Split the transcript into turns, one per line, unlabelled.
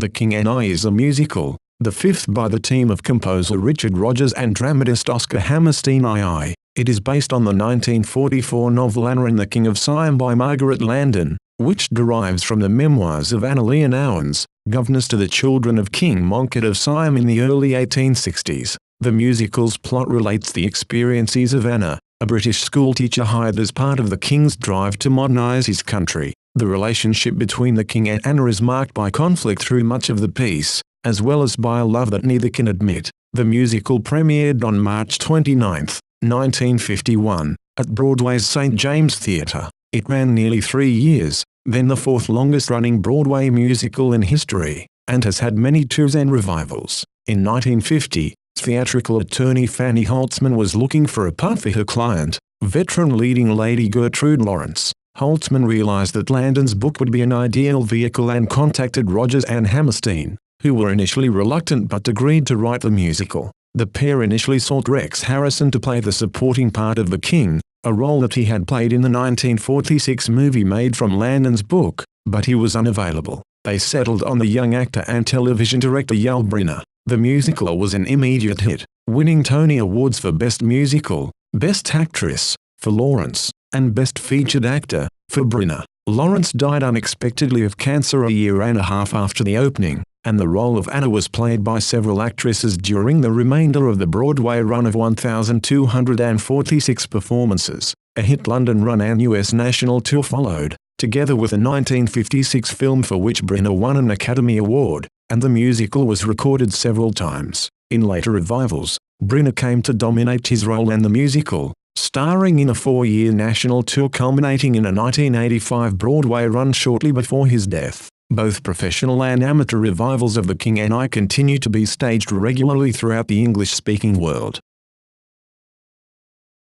The King and I is a musical, the fifth by the team of composer Richard Rodgers and dramatist Oscar Hammerstein II. It is based on the 1944 novel Anna and the King of Siam by Margaret Landon, which derives from the memoirs of Anna Leonowens, governess to the children of King Mongkut of Siam in the early 1860s. The musical's plot relates the experiences of Anna, a British schoolteacher hired as part of the king's drive to modernize his country. The relationship between the king and Anna is marked by conflict through much of the piece, as well as by a love that neither can admit. The musical premiered on March 29, 1951, at Broadway's St. James Theatre. It ran nearly 3 years, then the fourth longest-running Broadway musical in history, and has had many tours and revivals. In 1950, theatrical attorney Fanny Holtzman was looking for a part for her client, veteran leading lady Gertrude Lawrence. Holtzman realized that Landon's book would be an ideal vehicle and contacted Rodgers and Hammerstein, who were initially reluctant but agreed to write the musical. The pair initially sought Rex Harrison to play the supporting part of the king, a role that he had played in the 1946 movie made from Landon's book, but he was unavailable. They settled on the young actor and television director Yul Brynner. The musical was an immediate hit, winning Tony Awards for Best Musical, Best Actress, for Lawrence, and Best Featured Actor, for Brynner. Lawrence died unexpectedly of cancer a year and a half after the opening, and the role of Anna was played by several actresses during the remainder of the Broadway run of 1,246 performances. A hit London run and US national tour followed, together with a 1956 film for which Brynner won an Academy Award, and the musical was recorded several times. In later revivals, Brynner came to dominate his role and the musical, starring in a 4-year national tour culminating in a 1985 Broadway run shortly before his death. Both professional and amateur revivals of The King and I continue to be staged regularly throughout the English-speaking world.